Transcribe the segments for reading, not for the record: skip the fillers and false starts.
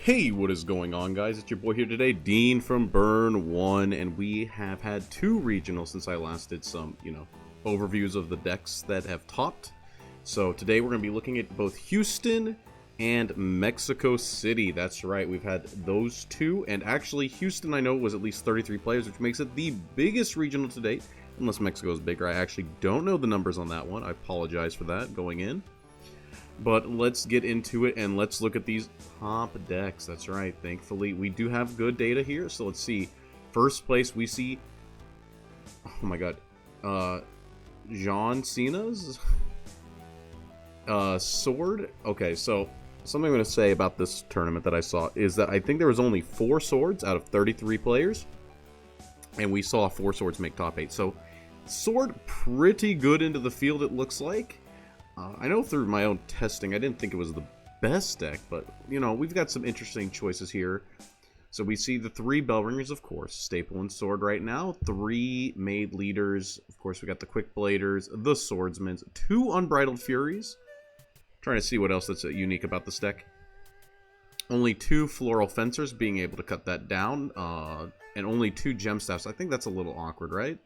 Hey, what is going on, guys? It's your boy here today, Dean from Burn 1, and we have had two regionals since I last did some, overviews of the decks that have topped. So today we're going to be looking at both Houston and Mexico City. That's right, we've had those two, and actually Houston I know was at least 33 players, which makes it the biggest regional to date, unless Mexico is bigger. I actually don't know the numbers on that one. I apologize for that going in. But let's get into it and let's look at these top decks. That's right, thankfully we do have good data here. So let's see. First place we see, oh my god, John Cena's sword. Okay, so something I'm going to say about this tournament that I saw is that I think there was only 4 swords out of 33 players, and we saw 4 swords make top 8. So sword pretty good into the field, it looks like. I know through my own testing, I didn't think it was the best deck, but, we've got some interesting choices here. So we see the 3 Bellringers, of course, staple and sword right now. 3 Made Leaders, of course, we got the Quick Bladers, the Swordsmen, 2 Unbridled Furies. Trying to see what else that's unique about this deck. Only 2 Floral Fencers, being able to cut that down, and only 2 Gemstaffs. I think that's a little awkward, right?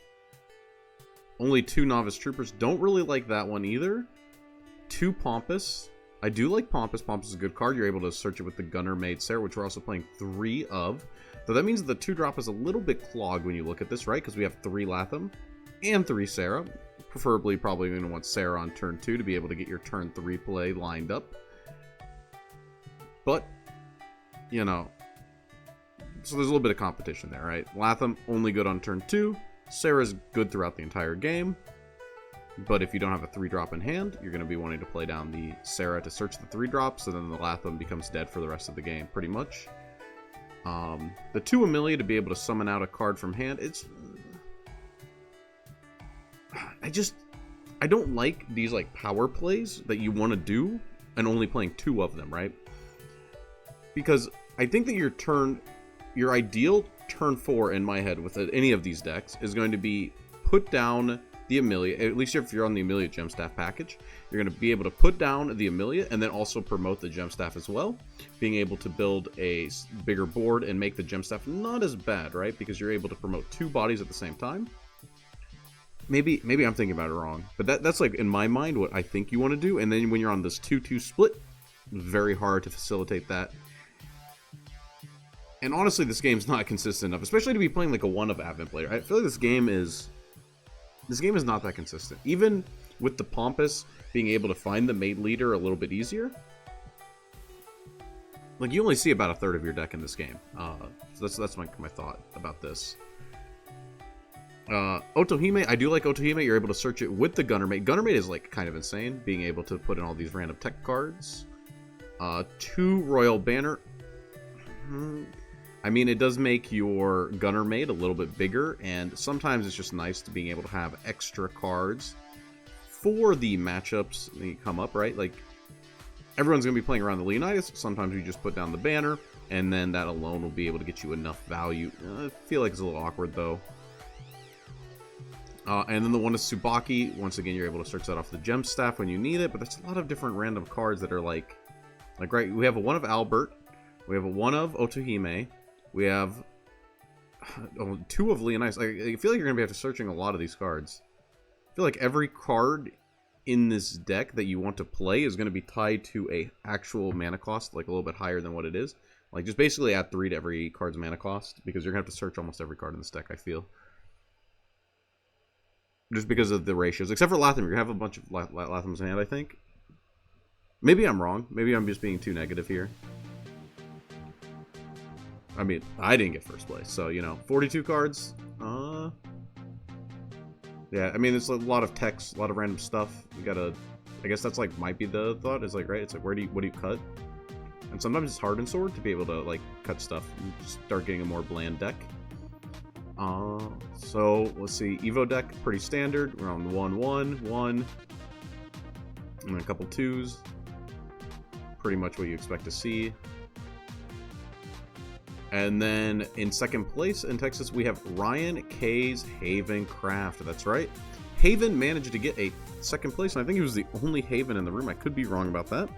Only 2 Novice Troopers, don't really like that one either. 2 Pompous. I do like Pompous. Pompous is a good card. You're able to search it with the Gunner Maid Sarah, which we're also playing 3 of. So that means the 2-drop is a little bit clogged when you look at this, right? Because we have 3 Latham and 3 Sarah. Preferably, probably going to want Sarah on turn 2 to be able to get your turn 3 play lined up. But, so there's a little bit of competition there, right? Latham, only good on turn 2. Sarah's good throughout the entire game. But if you don't have a 3-drop in hand, you're going to be wanting to play down the Sarah to search the 3-drops, so then the Latham becomes dead for the rest of the game, pretty much. The 2 Amelia to be able to summon out a card from hand, I don't like these, power plays that you want to do, and only playing 2 of them, right? Because I think that your ideal turn 4 in my head with any of these decks is going to be put down the Amelia, at least if you're on the Amelia Gemstaff package, you're going to be able to put down the Amelia and then also promote the Gemstaff as well, being able to build a bigger board and make the Gemstaff not as bad, right? Because you're able to promote 2 bodies at the same time. Maybe I'm thinking about it wrong, but that's in my mind what I think you want to do. And then when you're on this 2-2 split, very hard to facilitate that. And honestly, this game's not consistent enough, especially to be playing a 1 of Advent player. I feel like this game is not that consistent. Even with the Pompous being able to find the Made Leader a little bit easier, you only see about a third of your deck in this game. So that's my thought about this. Otohime, I do like Otohime. You're able to search it with the Gunner Maid. Gunner Maid is kind of insane, being able to put in all these random tech cards. 2 Royal Banner. I mean, it does make your Gunner Maid a little bit bigger, and sometimes it's just nice to being able to have extra cards for the matchups that come up, right? Everyone's going to be playing around the Leonidas. Sometimes you just put down the banner, and then that alone will be able to get you enough value. I feel like it's a little awkward, though. And then the one is Tsubaki. Once again, you're able to search that off the Gemstaff when you need it, but there's a lot of different random cards that are right, we have a 1 of Albert, we have a 1 of Otohime, we have 2 of Leonidas. I feel like you're going to be searching a lot of these cards. I feel like every card in this deck that you want to play is going to be tied to a actual mana cost, a little bit higher than what it is. Just basically add 3 to every card's mana cost, because you're going to have to search almost every card in this deck, I feel. Just because of the ratios. Except for Latham, you're going to have a bunch of Lathams in hand, I think. Maybe I'm wrong. Maybe I'm just being too negative here. I mean, I didn't get first place, so, 42 cards. Yeah, I mean, it's a lot of text, a lot of random stuff. You gotta, I guess that's, might be the thought, is, right? It's what do you cut? And sometimes it's hard in Sword to be able to, cut stuff and start getting a more bland deck. So, let's see. Evo deck, pretty standard. We're on 1-1, 1, and then a couple 2s. Pretty much what you expect to see. And then in second place in Texas, we have Ryan K's Haven Craft. That's right. Haven managed to get a second place, and I think he was the only Haven in the room. I could be wrong about that.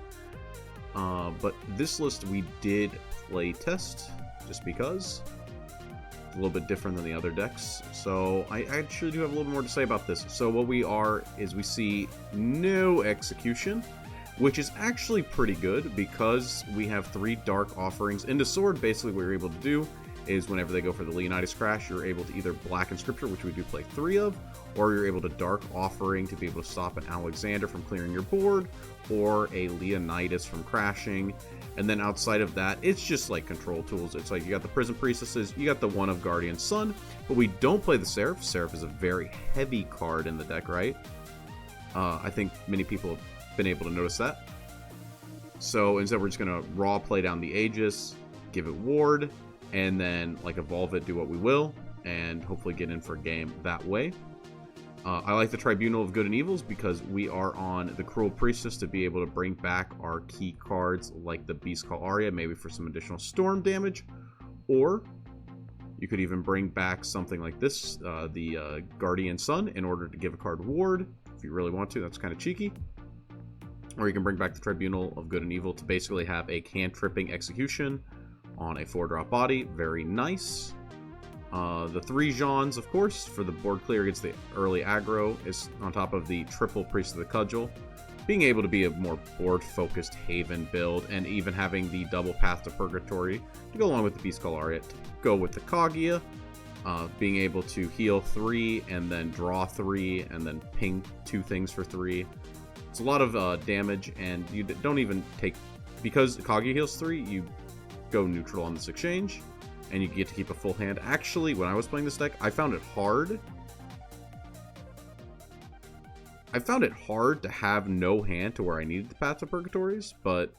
But this list we did play test, just because. A little bit different than the other decks. So I actually do have a little more to say about this. So what we are is we see no execution, which is actually pretty good because we have 3 dark offerings into sword. Basically what you're able to do is whenever they go for the Leonidas Crash, you're able to either blacken Scripture, which we do play 3 of, or you're able to dark offering to be able to stop an Alexander from clearing your board, or a Leonidas from crashing. And then outside of that, it's just like control tools. It's like you got the Prison Priestesses, you got the one of Guardian Sun, but we don't play the Seraph. Seraph is a very heavy card in the deck, right? I think many people have been able to notice that. So instead we're just going to raw play down the Aegis, give it ward, and then like evolve it, do what we will, and hopefully get in for a game that way. I like the Tribunal of Good and Evils because we are on the Cruel Priestess to be able to bring back our key cards like the Beast Call Aria, maybe for some additional storm damage, or you could even bring back something like this, the Guardian Sun, in order to give a card ward, if you really want to. That's kind of cheeky. Or you can bring back the Tribunal of Good and Evil to basically have a cantripping execution on a 4-drop body. Very nice. The 3 Jeans, of course, for the board clear against the early aggro, is on top of the triple Priest of the Cudgel. Being able to be a more board-focused Haven build, and even having the double Path to Purgatory to go along with the Beast Call Aria, to go with the Kaguya. Being able to heal 3, and then draw 3, and then ping 2 things for 3. It's a lot of damage, and you don't even take... Because Kaguya heals 3, you go neutral on this exchange, and you get to keep a full hand. Actually, when I was playing this deck, I found it hard. To have no hand to where I needed the Path to Purgatories, but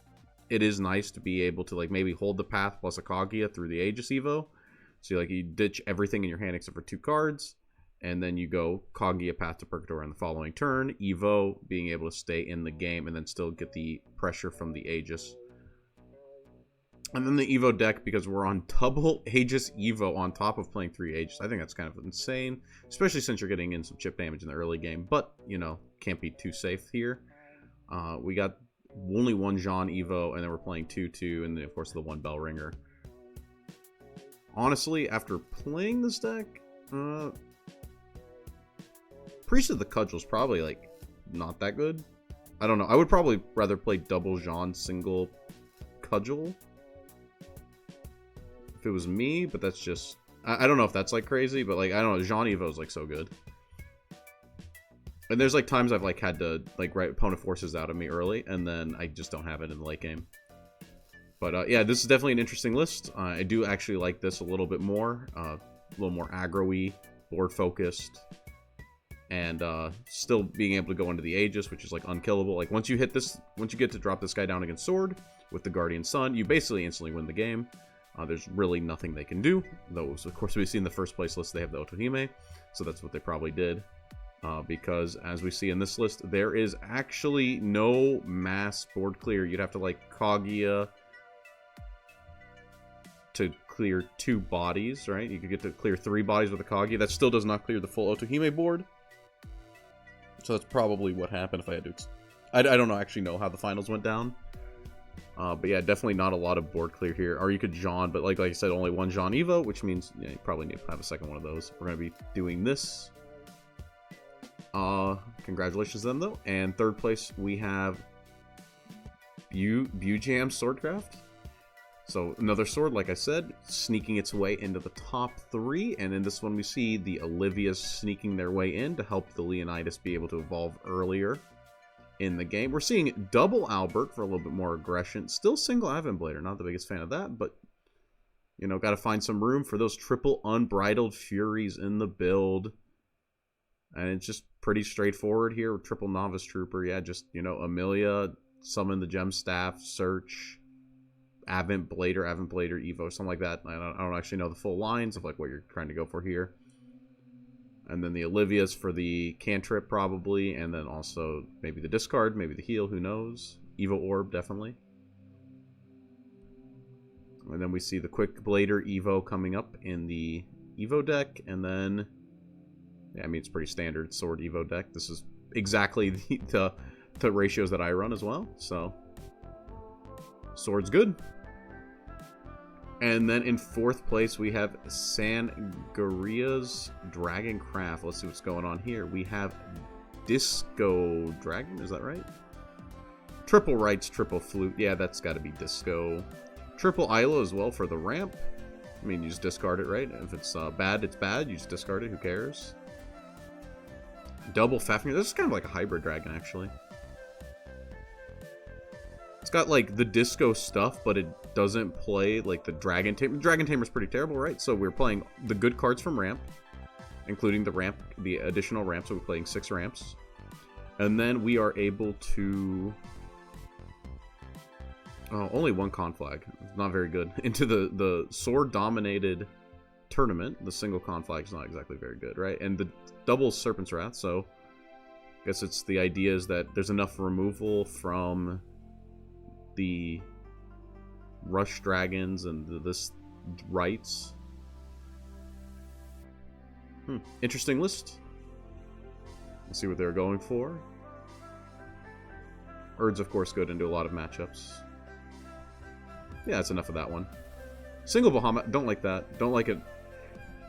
it is nice to be able to like maybe hold the path plus a Kaguya through the Aegis Evo. So like you ditch everything in your hand except for 2 cards, and then you go Kaguya Path to Purgatory on the following turn. Evo being able to stay in the game and then still get the pressure from the Aegis. And then the Evo deck, because we're on double Aegis Evo on top of playing 3 Aegis. I think that's kind of insane, especially since you're getting in some chip damage in the early game. But, you know, can't be too safe here. We got only 1 Jean Evo, and then we're playing 2/2, and then, of course, the 1 Bell Ringer. Honestly, after playing this deck, Priest of the Cudgel's probably, like, not that good. I don't know. I would probably rather play double Jean, single Cudgel if it was me, but that's just... I don't know if that's, like, crazy, but, like, I don't know. Jean Evo is, like, so good. And there's, like, times I've, like, had to, like, write opponent forces out of me early, and then I just don't have it in the late game. But, yeah, this is definitely an interesting list. I do actually like this a little bit more. A little more aggro-y, board-focused. And still being able to go into the Aegis, which is, like, unkillable. Like, once you hit this... Once you get to drop this guy down against Sword with the Guardian Sun, you basically instantly win the game. There's really nothing they can do. Though, of course, we see in the first place list they have the Otohime. So that's what they probably did. Because, as we see in this list, there is actually no mass board clear. You'd have to, like, Kaguya to clear 2 bodies, right? You could get to clear 3 bodies with a Kaguya. That still does not clear the full Otohime board. So that's probably what happened if I had to... I don't actually know how the finals went down. But yeah, definitely not a lot of board clear here. Or you could Jean, but like I said, only 1 Jean Evo, which means you probably need to have a second one of those. We're going to be doing this. Congratulations to them, though. And third place, we have Bujam Swordcraft. So another sword, like I said, sneaking its way into the top 3. And in this one, we see the Olivias sneaking their way in to help the Leonidas be able to evolve earlier in the game. We're seeing double Albert for a little bit more aggression. Still single Avonblader. Not the biggest fan of that, but, you know, got to find some room for those triple Unbridled Furies in the build. And it's just pretty straightforward here. Triple Novice Trooper. Yeah, just, you know, Amelia, summon the Gem Staff, search, Avonblader, Evo, something like that. I don't actually know the full lines of, like, what you're trying to go for here. And then the Olivias for the cantrip, probably. And then also maybe the discard, maybe the heal, who knows. Evo Orb, definitely. And then we see the Quick Blader Evo coming up in the Evo deck. And then, yeah, I mean, it's pretty standard Sword Evo deck. This is exactly the ratios that I run as well. So, Sword's good. And then in 4th place, we have Sangaria's Dragoncraft. Let's see what's going on here. We have Disco Dragon, is that right? Triple Rights, Triple Flute. Yeah, that's got to be Disco. Triple Isla as well for the ramp. I mean, you just discard it, right? If it's bad, it's bad. You just discard it. Who cares? Double Fafnir. This is kind of like a hybrid dragon, actually. It's got, like, the disco stuff, but it doesn't play, like, the Dragon Tamer. Dragon Tamer's pretty terrible, right? So we're playing the good cards from ramp, including the ramp, the additional ramp. So we're playing 6 ramps. And then we are able to... Oh, only 1 con flag. Not very good. Into the sword-dominated tournament. The single con flag is not exactly very good, right? And the double Serpent's Wrath, so... I guess it's the idea is that there's enough removal from... the Rush Dragons and this Rights. Interesting list. Let's see what they're going for. Urd's, of course, good into a lot of matchups. Yeah, that's enough of that one. Single Bahamut, don't like that. Don't like it.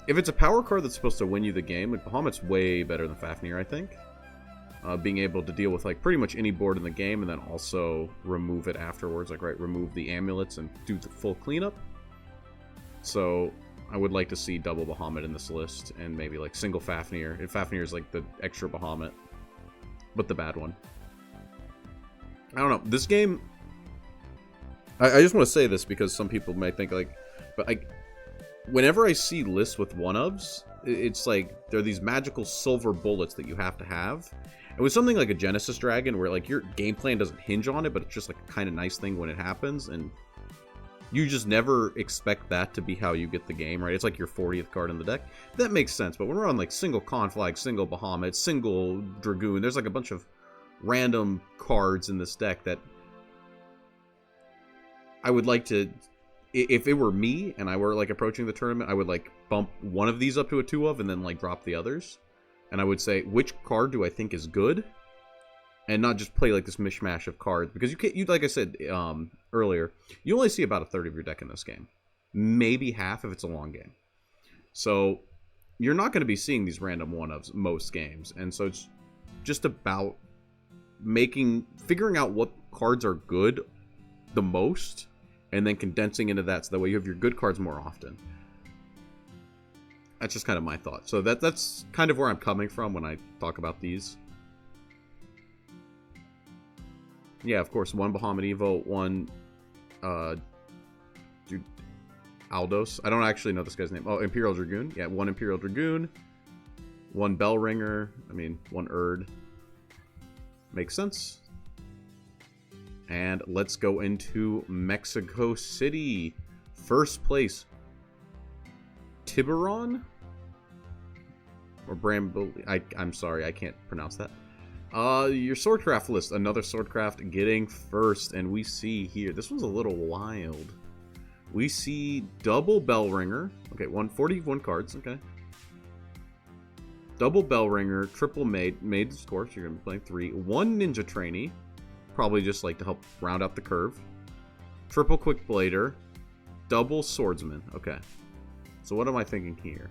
If it's a power card that's supposed to win you the game, like Bahamut's way better than Fafnir, I think. Being able to deal with like pretty much any board in the game and then also remove it afterwards. Like, right, remove the amulets and do the full cleanup. So I would like to see double Bahamut in this list and maybe like single Fafnir. If Fafnir is like the extra Bahamut, but the bad one. I don't know. This game... I just want to say this because some people might think like... But whenever I see lists with one-ofs, it's like there are these magical silver bullets that you have to have. And with something like a Genesis Dragon, where like your game plan doesn't hinge on it, but it's just like a kind of nice thing when it happens, and you just never expect that to be how you get the game, right? It's like your 40th card in the deck. That makes sense, but when we're on like single Conflag, single Bahamut, single Dragoon, there's like a bunch of random cards in this deck that I would like to... If it were me and I were like approaching the tournament, I would like bump one of these up to a 2 of and then like drop the others. And I would say, which card do I think is good? And not just play like this mishmash of cards. Because you can't, like I said earlier, you only see about a third of your deck in this game. Maybe half if it's a long game. So you're not going to be seeing these random one-ofs most games. And so it's just about figuring out what cards are good the most, and then condensing into that so that way you have your good cards more often. That's just kind of my thought. So that's kind of where I'm coming from when I talk about these. Yeah, of course, 1 Bahamut Evo, 1 Aldos. I don't actually know this guy's name. Oh, Imperial Dragoon. Yeah, 1 Imperial Dragoon, 1 Bell Ringer. I mean, 1 Urd. Makes sense. And let's go into Mexico City. First place, Tiburon? Or Bramble... I'm sorry, I can't pronounce that. Your Swordcraft list. Another Swordcraft getting first. And we see here... This one's a little wild. We see double Bellringer. Okay, 141 cards. Okay. Double Bellringer. Triple Maid, of course. You're going to be playing 3. 1 Ninja Trainee. Probably just like to help round out the curve. Triple Quick Blader. Double Swordsman. Okay. So what am I thinking here?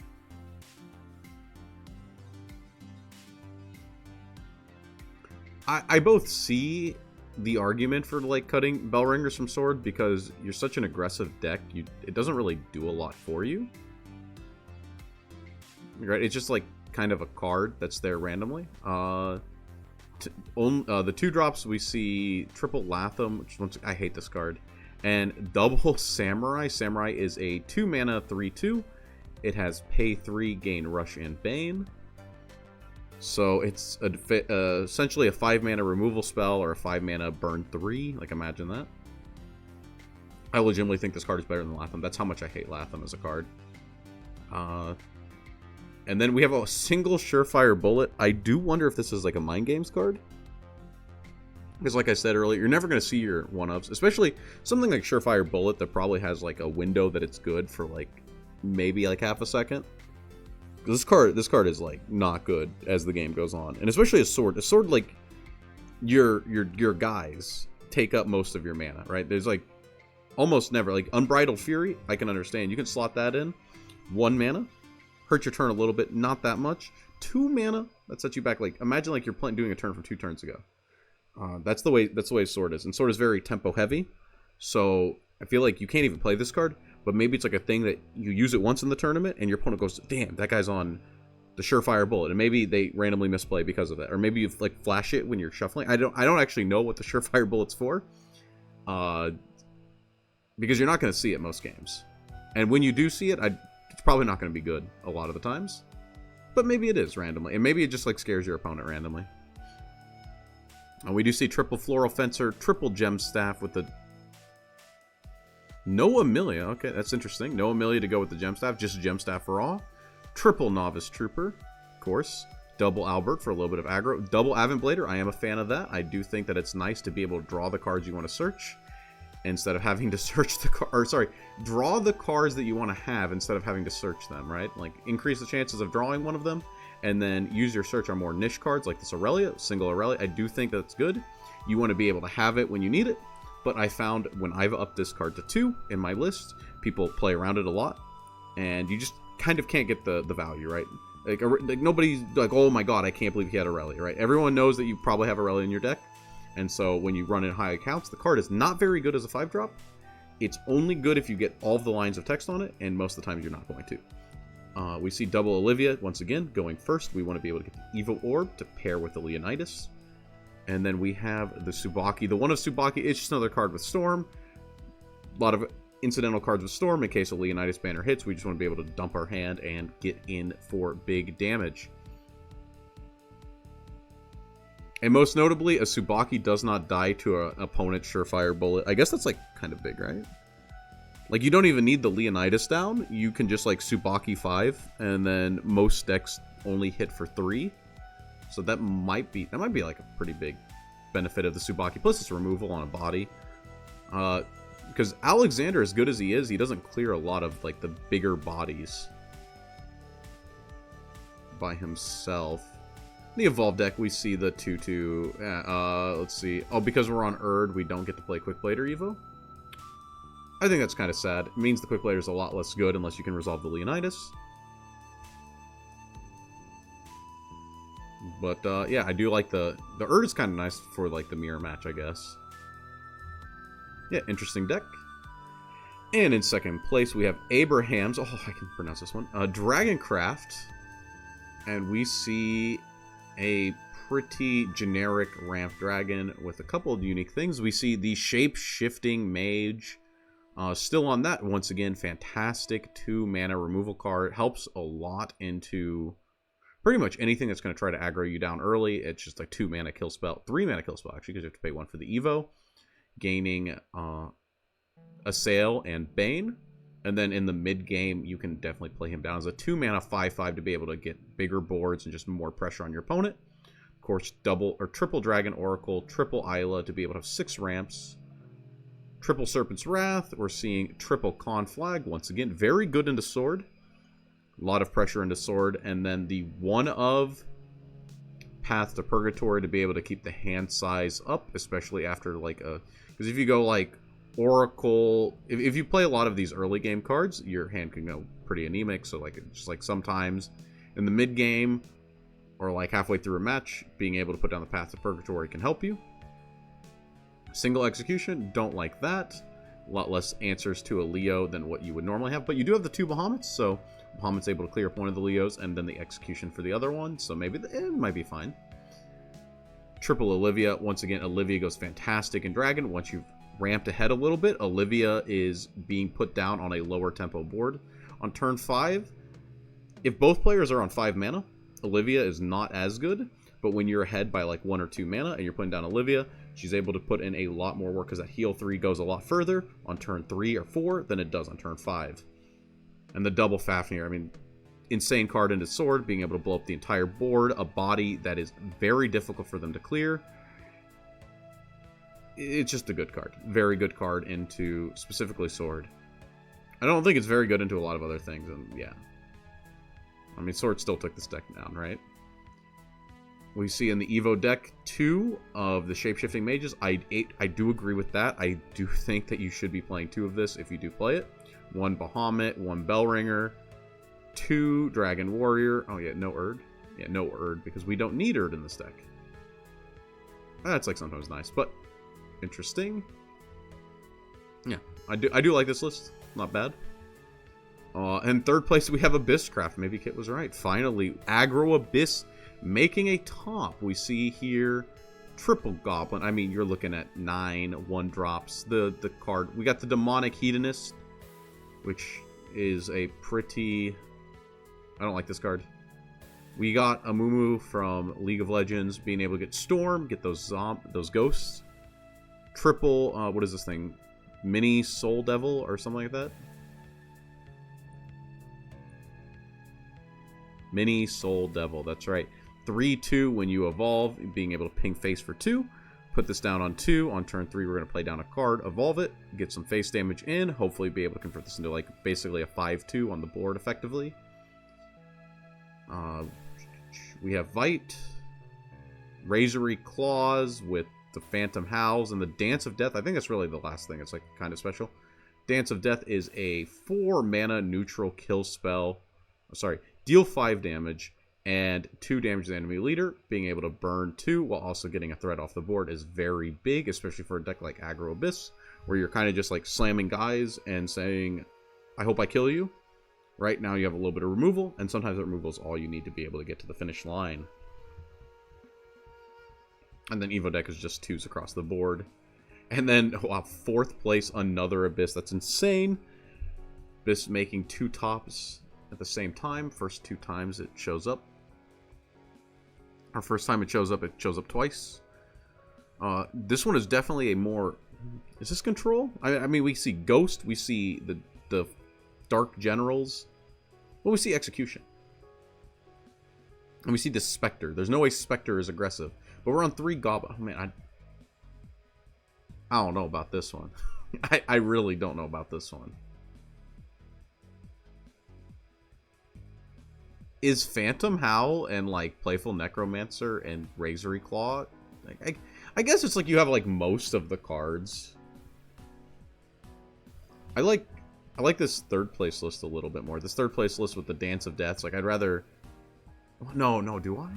I both see the argument for like cutting Bellringers from Sword because you're such an aggressive deck. It doesn't really do a lot for you. Right? It's just like kind of a card that's there randomly. The 2 drops we see triple Latham, which I hate this card, and double Samurai. Samurai is a 2 mana 3/2. It has pay 3, gain Rush and Bane. So it's essentially a 5 mana removal spell or a 5 mana burn 3. Like, imagine that. I legitimately think this card is better than Latham. That's how much I hate Latham as a card. And then we have a single Surefire Bullet. I do wonder if this is like a Mind Games card. Because like I said earlier, you're never going to see your one-ofs. Especially something like Surefire Bullet that probably has like a window that it's good for like maybe like half a second. This card is like not good as the game goes on. And especially a sword. A sword, like your guys take up most of your mana, right? There's like almost never. Like, Unbridled Fury, I can understand. You can slot that in. 1 mana. Hurt your turn a little bit, not that much. 2 mana, that sets you back. Like, imagine like you're doing a turn from 2 turns ago. That's the way Sword is. And Sword is very tempo heavy. So, I feel like you can't even play this card. But maybe it's like a thing that you use it once in the tournament, and your opponent goes, damn, that guy's on the Surefire Bullet. And maybe they randomly misplay because of that. Or maybe you like flash it when you're shuffling. I don't actually know what the Surefire Bullet's for. Because you're not going to see it most games. And when you do see it, it's probably not going to be good a lot of the times. But maybe it is randomly. And maybe it just like scares your opponent randomly. We do see triple Floral Fencer, triple Gem Staff with the... No Amelia. Okay, that's interesting. No Amelia to go with the Gem Staff. Just Gem Staff raw. Triple Novice Trooper, of course. Double Albert for a little bit of aggro. Double Aventblader. I am a fan of that. I do think that it's nice to be able to draw the cards you want to search. Instead of having to search the card, or sorry, draw the cards that you want to have instead of having to search them, right? Like, increase the chances of drawing one of them, and then use your search on more niche cards like this Aurelia, single Aurelia. I do think that's good. You want to be able to have it when you need it, but I found when I've upped this card to 2 in my list, people play around it a lot, and you just kind of can't get the value, right? Like nobody's like, oh my god, I can't believe he had Aurelia, right? Everyone knows that you probably have Aurelia in your deck. And so when you run in high accounts, the card is not very good as a 5-drop. It's only good if you get all of the lines of text on it, and most of the times you're not going to. We see double Olivia, once again, going first. We want to be able to get the Evo Orb to pair with the Leonidas. And then we have the Tsubaki. The one of Tsubaki is just another card with Storm. A lot of incidental cards with Storm in case a Leonidas banner hits. We just want to be able to dump our hand and get in for big damage. And most notably, a Tsubaki does not die to an opponent's Surefire Bullet. I guess that's, like, kind of big, right? Like, you don't even need the Leonidas down. You can just, like, Tsubaki 5, and then most decks only hit for 3. So that might be, like, a pretty big benefit of the Tsubaki. Plus, it's removal on a body. Because Alexander, as good as he is, he doesn't clear a lot of, like, the bigger bodies by himself. In the Evolved deck, we see the 2/2. Let's see. Oh, because we're on Erd, we don't get to play Quickblader Evo. I think that's kind of sad. It means the Quickblader is a lot less good unless you can resolve the Leonidas. But, yeah, I do like the Erd is kind of nice for, like, the mirror match, I guess. Yeah, interesting deck. And in second place, we have Abraham's. Oh, I can pronounce this one. Dragoncraft. And we see a pretty generic ramp dragon with a couple of unique things. We see the shape-shifting mage. Still on that, once again, fantastic 2-mana removal card. Helps a lot into pretty much anything that's going to try to aggro you down early. It's just like 2-mana kill spell. 3-mana kill spell, actually, because you have to pay 1 for the Evo. Gaining Assail and Bane. And then in the mid-game, you can definitely play him down as a 2-mana 5/5 to be able to get bigger boards and just more pressure on your opponent. Of course, double or triple Dragon Oracle, triple Isla to be able to have 6 ramps. Triple Serpent's Wrath. We're seeing triple Conflag. Once again, very good into Sword. A lot of pressure into Sword. And then the one of Path to Purgatory to be able to keep the hand size up, especially after like a... Because if you go like Oracle, if you play a lot of these early game cards, your hand can go pretty anemic. So like just like sometimes in the mid game or like halfway through a match, being able to put down the Path to Purgatory can help you. Single execution, don't like that. A lot less answers to a Leo than what you would normally have, but you do have the 2 Bahamut's, so Bahamut's able to clear up one of the Leos and then the execution for the other one, so maybe it might be fine. Triple Olivia, once again, Olivia goes fantastic in Dragon. Once you've ramped ahead a little bit, Olivia is being put down on a lower tempo board. On turn 5, if both players are on 5 mana, Olivia is not as good, but when you're ahead by like 1 or 2 mana and you're putting down Olivia, she's able to put in a lot more work because that heal 3 goes a lot further on turn 3 or 4 than it does on turn 5. And the double Fafnir, I mean, insane card into Sword, being able to blow up the entire board, a body that is very difficult for them to clear. It's just a good card. Very good card into specifically Sword. I don't think it's very good into a lot of other things, and yeah. I mean, Sword still took this deck down, right? We see in the Evo deck 2 of the Shapeshifting Mages. I do agree with that. I do think that you should be playing 2 of this if you do play it. 1 Bahamut, 1 Bellringer, 2 Dragon Warrior. Oh yeah, no Erd. Yeah, no Erd, because we don't need Erd in this deck. That's like sometimes nice, but interesting. Yeah, I do like this list. Not bad. And third place we have Abysscraft. Maybe Kit was right. Finally, Aggro Abyss making a top. We see here triple goblin. I mean, you're looking at 9 1-drops. The card. We got the Demonic Hedonist, which is a pretty... I don't like this card. We got Amumu from League of Legends being able to get Storm, get those ghosts. Triple, what is this thing? Mini Soul Devil or something like that? Mini Soul Devil, that's right. 3/2 when you evolve, being able to ping face for 2. Put this down on 2. On turn 3, we're going to play down a card, evolve it, get some face damage in, hopefully be able to convert this into like basically a 5/2 on the board effectively. We have Vite, Razory Claws with the Phantom Howls, and the Dance of Death. I think that's really the last thing. It's like kind of special. Dance of Death is a 4 mana neutral kill spell. Sorry, deal 5 damage and 2 damage to the enemy leader. Being able to burn 2 while also getting a threat off the board is very big, especially for a deck like Aggro Abyss, where you're kind of just like slamming guys and saying, I hope I kill you. Right now you have a little bit of removal, and sometimes that removal is all you need to be able to get to the finish line. And then Evo deck is just 2s across the board. And then, wow, 4th place, another Abyss. That's insane. Abyss making 2 tops at the same time. First 2 times it shows up. Our first time it shows up twice. This one is definitely a more... Is this control? I mean, we see Ghost. We see the Dark Generals. Well, we see Execution. And we see the Spectre. There's no way Spectre is aggressive. But we're on 3 Goblin. Oh, man, I don't know about this one. I really don't know about this one. Is Phantom Howl and, like, Playful Necromancer and Razory Claw... Like, I guess it's like you have, like, most of the cards. I like this 3rd place list a little bit more. This 3rd place list with the Dance of Deaths. Like, I'd rather... No, do I?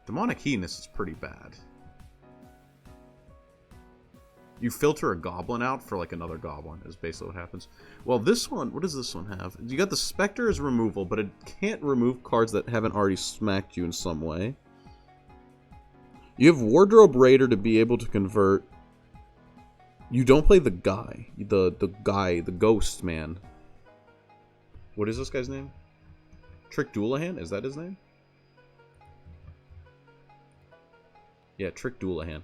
Demonic Hedonist is pretty bad. You filter a goblin out for like another goblin is basically what happens. Well, this one, what does this one have? You got the Spectre as removal, but it can't remove cards that haven't already smacked you in some way. You have Wardrobe Raider to be able to convert. You don't play the guy. The ghost man. What is this guy's name? Trick Doulahan? Is that his name? Yeah, Trick Doulahan.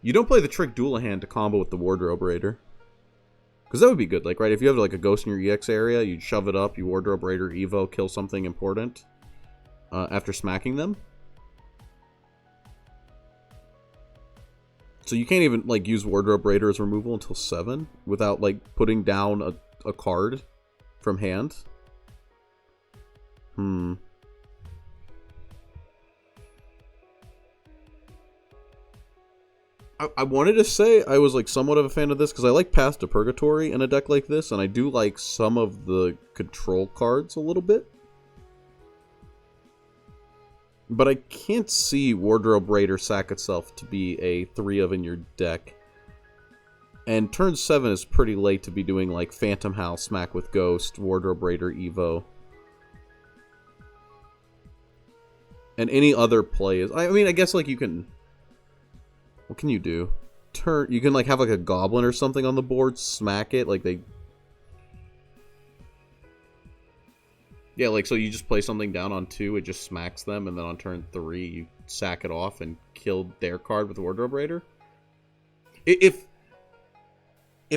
You don't play the Trick Doulahan to combo with the Wardrobe Raider. Because that would be good. Like, right, if you have like a ghost in your EX area, you'd shove it up, you Wardrobe Raider, Evo, kill something important after smacking them. So you can't even, like, use Wardrobe Raider as removal until 7 without, like, putting down a card from hand. I wanted to say I was like somewhat of a fan of this because I like Path to Purgatory in a deck like this, and I do like some of the control cards a little bit. But I can't see Wardrobe Raider sack itself to be a 3 of in your deck. And turn 7 is pretty late to be doing like Phantom Howl, Smack with Ghost, Wardrobe Raider, Evo. And any other play is... I mean, I guess like you can... What can you do? You can like have like a goblin or something on the board, smack it, like they... Yeah, like so you just play something down on 2, it just smacks them, and then on turn 3 you sack it off and kill their card with Wardrobe Raider. If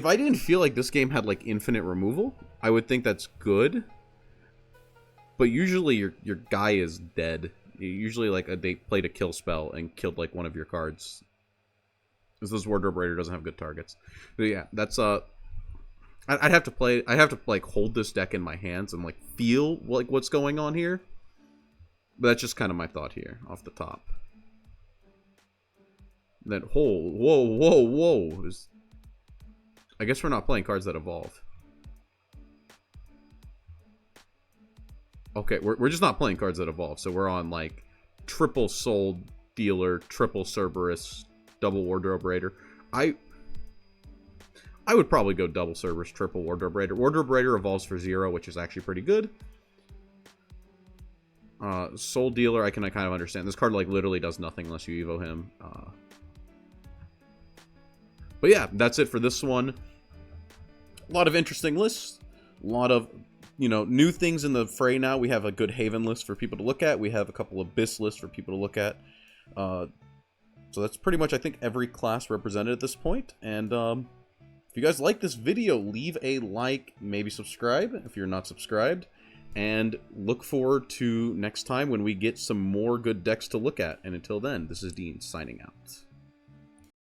I didn't feel like this game had like infinite removal, I would think that's good. But usually your guy is dead. Usually like they played a kill spell and killed like one of your cards. Because this Wardrobe Raider doesn't have good targets. But yeah, that's I'd have to like hold this deck in my hands and like feel like what's going on here. But that's just kind of my thought here, off the top. Then, whoa. I guess we're not playing cards that evolve. Okay, we're just not playing cards that evolve. So we're on, like, triple Soul Dealer, triple Cerberus, double Wardrobe Raider. I would probably go double Cerberus, triple Wardrobe Raider. Wardrobe Raider evolves for 0, which is actually pretty good. Soul Dealer, I can kind of understand. This card, like, literally does nothing unless you evo him. But yeah, that's it for this one. A lot of interesting lists. A lot of, you know, new things in the fray now. We have a good Haven list for people to look at. We have a couple of Abyss lists for people to look at. So that's pretty much, I think, every class represented at this point. And if you guys like this video, leave a like, maybe subscribe if you're not subscribed. And look forward to next time when we get some more good decks to look at. And until then, this is Dean signing out.